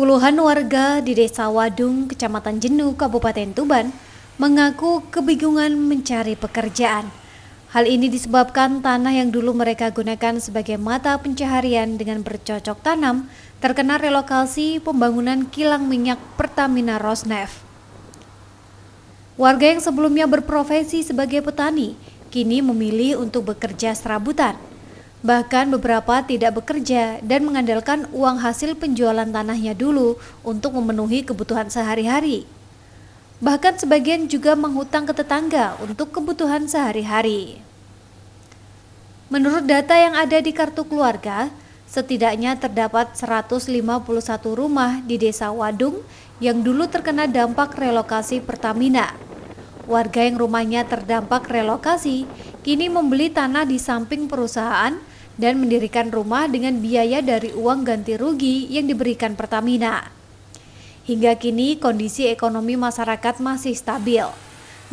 Puluhan warga di Desa Wadung, Kecamatan Jenu, Kabupaten Tuban, mengaku kebingungan mencari pekerjaan. Hal ini disebabkan tanah yang dulu mereka gunakan sebagai mata pencaharian dengan bercocok tanam terkena relokasi pembangunan kilang minyak Pertamina Rosneft. Warga yang sebelumnya berprofesi sebagai petani, kini memilih untuk bekerja serabutan. Bahkan beberapa tidak bekerja dan mengandalkan uang hasil penjualan tanahnya dulu untuk memenuhi kebutuhan sehari-hari. Bahkan sebagian juga menghutang ke tetangga untuk kebutuhan sehari-hari. Menurut data yang ada di kartu keluarga, setidaknya terdapat 151 rumah di Desa Wadung yang dulu terkena dampak relokasi Pertamina. Warga yang rumahnya terdampak relokasi kini membeli tanah di samping perusahaan dan mendirikan rumah dengan biaya dari uang ganti rugi yang diberikan Pertamina. Hingga kini kondisi ekonomi masyarakat masih stabil,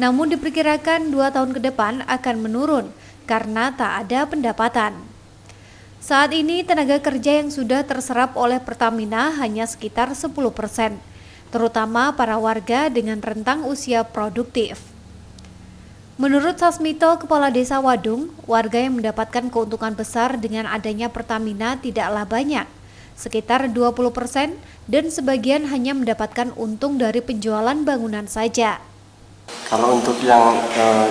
namun diperkirakan 2 tahun ke depan akan menurun karena tak ada pendapatan. Saat ini tenaga kerja yang sudah terserap oleh Pertamina hanya sekitar 10%, terutama para warga dengan rentang usia produktif. Menurut Sasmito, Kepala Desa Wadung, warga yang mendapatkan keuntungan besar dengan adanya Pertamina tidaklah banyak, sekitar 20%, dan sebagian hanya mendapatkan untung dari penjualan bangunan saja. Kalau untuk yang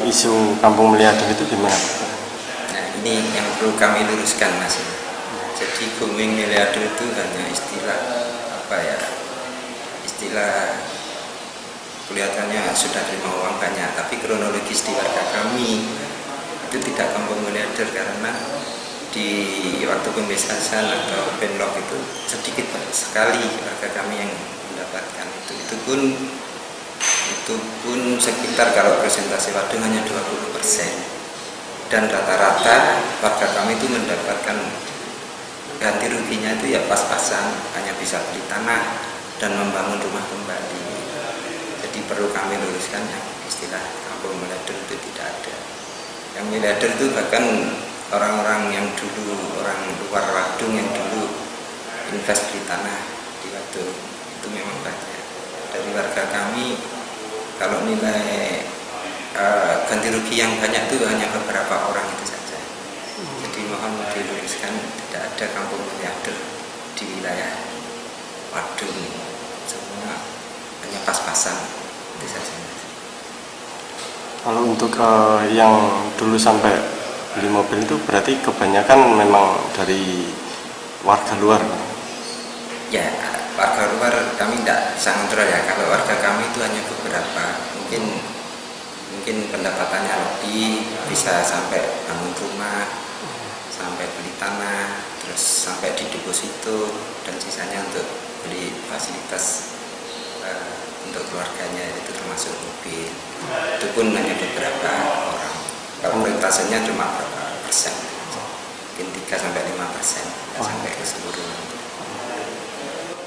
isu kampung miliarder itu gimana? Nah, ini yang perlu kami luruskan, Mas. Jadi booming miliarder itu hanya istilah kelihatannya sudah terima uang banyak, tapi kronologis di warga kami itu tidak kampung miliarder karena di waktu pembebasan atau penlock itu sedikit sekali warga kami yang mendapatkan itu pun sekitar kalau persentase Wadung hanya 20%, dan rata-rata warga kami itu mendapatkan ganti ruginya itu ya pas-pasan, hanya bisa beli tanah dan membangun rumah kembali. Jadi perlu kami luruskan yang istilah kampung miliarder itu tidak ada. Yang miliarder itu bahkan orang-orang yang dulu, orang luar Wadung yang dulu invest di tanah di Wadung itu memang banyak. Dari warga kami kalau nilai ganti rugi yang banyak itu hanya beberapa orang itu saja. Jadi mohon diluruskan, tidak ada kampung miliarder di wilayah Wadung, semua hanya pas-pasan. Kalau untuk yang dulu sampai beli mobil itu berarti kebanyakan memang dari warga luar? Ya, warga luar kami tidak bisa kontrol ya. Kalau warga kami itu hanya beberapa, mungkin pendapatannya lebih, bisa sampai bangun rumah, sampai beli tanah, terus sampai di deposito, dan sisanya untuk beli fasilitas untuk keluarganya, itu termasuk mobil. Itu pun hanya beberapa orang. Kalau persentasenya cuma berapa persen, mungkin 3-5%, tidak sampai keseluruhan.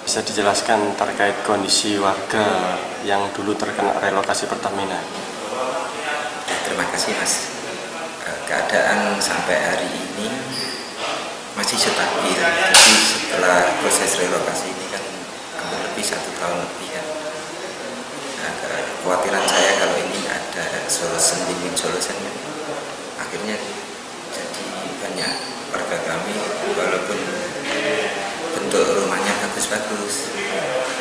Bisa dijelaskan terkait kondisi warga yang dulu terkena relokasi Pertamina? Terima kasih, Mas. Keadaan sampai hari ini masih stabil. Jadi setelah proses relokasi ini kan hampir lebih 1 tahun lebih ya. Nah, kekhawatiran saya kalau ini nggak ada win-win solution, akhirnya jadi banyak warga kami walaupun bentuk rumahnya bagus-bagus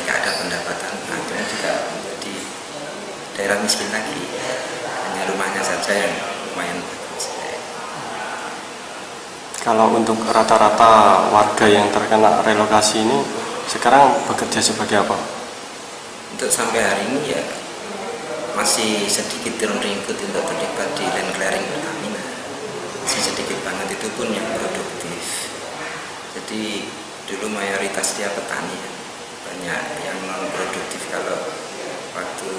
nggak ada pendapatan, akhirnya juga menjadi daerah miskin lagi, hanya rumahnya saja yang lumayan bagus. Kalau untuk rata-rata warga yang terkena relokasi ini sekarang bekerja sebagai apa? Untuk sampai hari ini ya masih sedikit ringkut untuk terlibat di land clearing Pertamina, masih sedikit banget, itu pun yang produktif. Jadi dulu mayoritas dia petani, banyak yang non produktif. Kalau waktu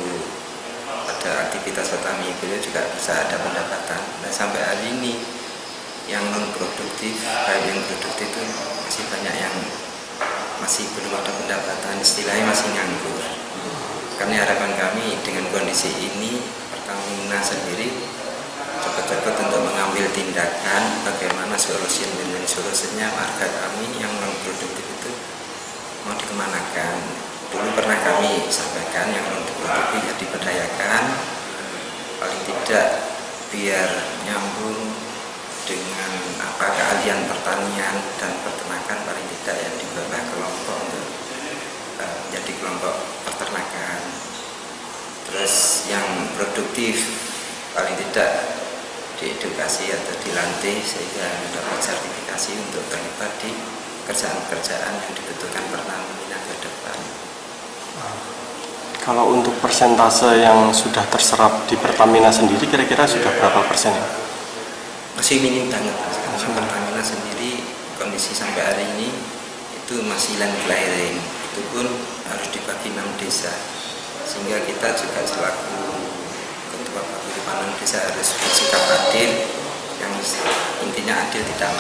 ada aktivitas petani beliau juga bisa ada pendapatan. Nah, sampai hari ini yang non produktif, baik yang produktif itu masih banyak yang masih belum ada pendapatan, istilahnya masih nganggur. Karena harapan kami dengan kondisi ini, Pertamina sendiri cepat-cepat untuk mengambil tindakan bagaimana solusinya warga kami yang non produktif itu mau dikemanakan. Dulu pernah kami sampaikan yang untuk produktif ya diberdayakan, paling tidak biar nyambung dengan keahlian pertanian dan peternakan, paling tidak yang dibelah kelompok untuk menjadi kelompok peternakan. Terus yang produktif paling tidak diedukasi atau dilatih sehingga mendapat sertifikasi untuk terlibat di pekerjaan-pekerjaan yang dibutuhkan Pertamina ke depan. Kalau untuk persentase yang sudah terserap di Pertamina sendiri kira-kira sudah berapa persen ya? Masih minim banget. Karena Pertamina sendiri kondisi sampai hari ini itu masih land clearing, itu pun harus dibagi 6 desa, sehingga kita juga selaku ketua Paguyuban desa harus bersikap adil, yang intinya adil tidak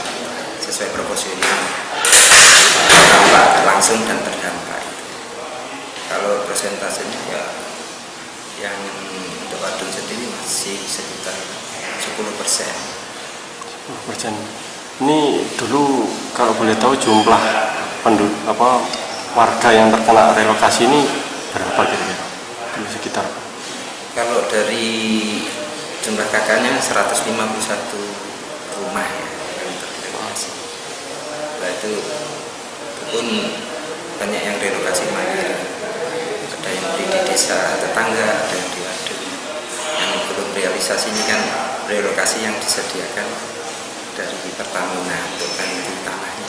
sesuai proporsional, terdampak langsung dan terdampak. Kalau persentasenya ya yang untuk waduk sendiri masih sekitar 10%. 10%. Ini dulu kalau boleh tahu jumlah warga yang terkena relokasi ini berapa kira-kira? Dulu sekitar. Kalau dari jumlah kakaknya 151 rumah ya yang terrelokasi. Nah itu pun banyak yang relokasi mandiri. Ada yang di desa tetangga, ada yang di waduk. Yang belum realisasi ini kan relokasi yang disediakan dari Pertamina untuk ganti tanahnya.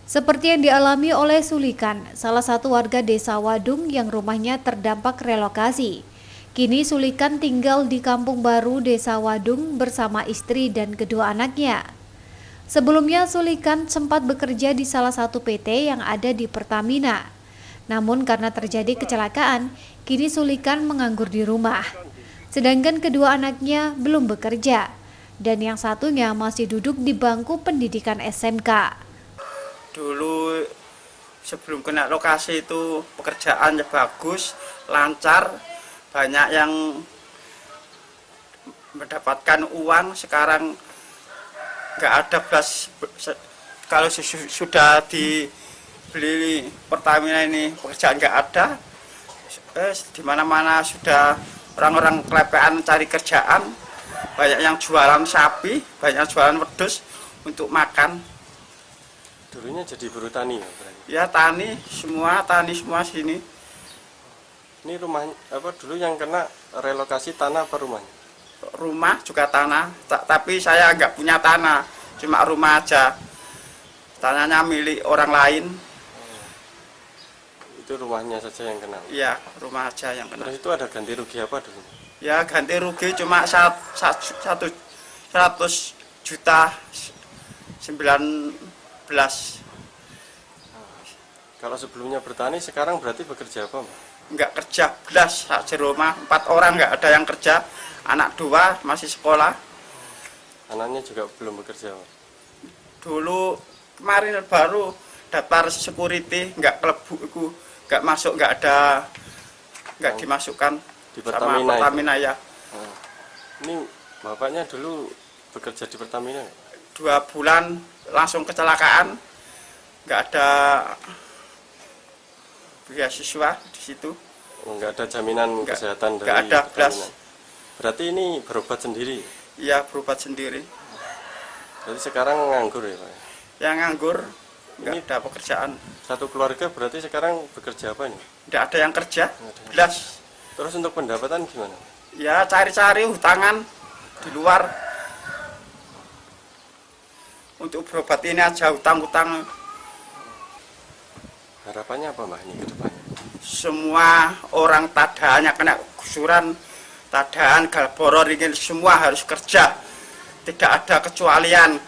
Seperti yang dialami oleh Sulikan, salah satu warga desa Wadung yang rumahnya terdampak relokasi. Kini Sulikan tinggal di Kampung Baru Desa Wadung bersama istri dan kedua anaknya. Sebelumnya Sulikan sempat bekerja di salah satu PT yang ada di Pertamina. Namun karena terjadi kecelakaan, kini Sulikan menganggur di rumah. Sedangkan kedua anaknya belum bekerja dan yang satunya masih duduk di bangku pendidikan SMK. Dulu sebelum kena lokasi itu pekerjaannya bagus, lancar, banyak yang mendapatkan uang. Sekarang nggak ada belas. Kalau sudah dibeli Pertamina ini pekerjaan nggak ada. Di mana-mana sudah orang-orang kelepean cari kerjaan. Banyak yang jualan sapi, banyak jualan wedhus untuk makan. Dulunya jadi buruh tani Ya ya? tani semua sini. Ini rumah dulu yang kena relokasi tanah apa rumahnya? Rumah juga tanah, tapi saya nggak punya tanah, cuma rumah aja. Tanahnya milik orang lain. Itu rumahnya saja yang kena? Iya, rumah aja yang kena. Terus itu ada ganti rugi apa dulu? Ya ganti rugi cuma 100 juta 19. Kalau sebelumnya bertani, sekarang berarti bekerja apa, Mbak? Nggak kerja belas, di rumah 4 orang nggak ada yang kerja, anak 2 masih sekolah. Anaknya juga belum bekerja, Mbak? Dulu kemarin baru daftar security, nggak kelebu, nggak masuk, nggak dimasukkan di sama Pertamina, Pertamina ya. Ini bapaknya dulu bekerja di Pertamina nggak? 2 bulan langsung kecelakaan, nggak ada beasiswa di situ. Nggak ada jaminan kesehatan dari nggak ada Pertamina. Berarti ini berobat sendiri? Iya, berobat sendiri. Berarti sekarang nganggur ya, Pak? Yang nganggur, nggak Ini ada pekerjaan. Satu keluarga berarti sekarang bekerja apa ini? Nggak ada yang kerja, belas. Terus untuk pendapatan gimana? Ya cari-cari hutangan di luar. Untuk berobat ini aja hutang-hutang. Harapannya apa, Mbak, ini ke depannya? Semua orang tadaannya kena gusuran, tadaan, galboror ini semua harus kerja. Tidak ada kecualian.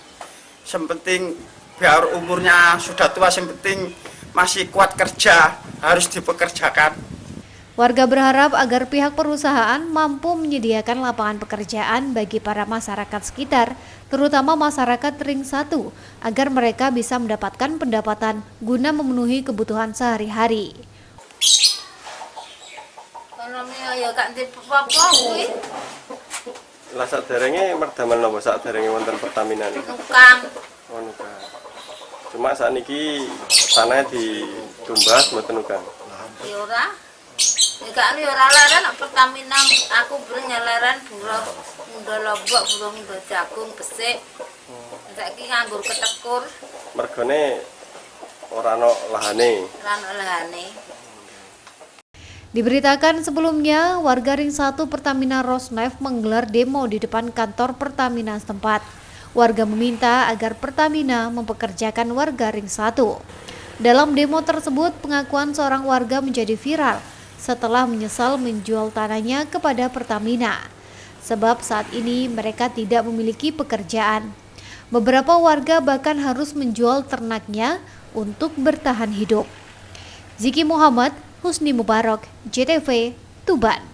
Yang penting biar umurnya sudah tua, yang penting masih kuat kerja, harus dipekerjakan. Warga berharap agar pihak perusahaan mampu menyediakan lapangan pekerjaan bagi para masyarakat sekitar, terutama masyarakat ring 1, agar mereka bisa mendapatkan pendapatan guna memenuhi kebutuhan sehari-hari. Lah saderenge merdaman napa saderenge wonten Pertamina niku? Nukang. Oh, nukang. Cuma sakniki tanahnya ditumbas mboten uga. Ya ora. Nek anu ya ora leren nek Pertamina aku bring nyeleran burung muda lombok, burung muda jagung, besik. Saiki nganggur ketekur. Mergone ora ana lahane. Ora ana lahane. Diberitakan sebelumnya, warga Ring 1 Pertamina Rosneft menggelar demo di depan kantor Pertamina setempat. Warga meminta agar Pertamina mempekerjakan warga Ring 1. Dalam demo tersebut, pengakuan seorang warga menjadi viral setelah menyesal menjual tanahnya kepada Pertamina. Sebab saat ini mereka tidak memiliki pekerjaan. Beberapa warga bahkan harus menjual ternaknya untuk bertahan hidup. Ziki Muhammad, Husni Mubarak, JTV, Tuban.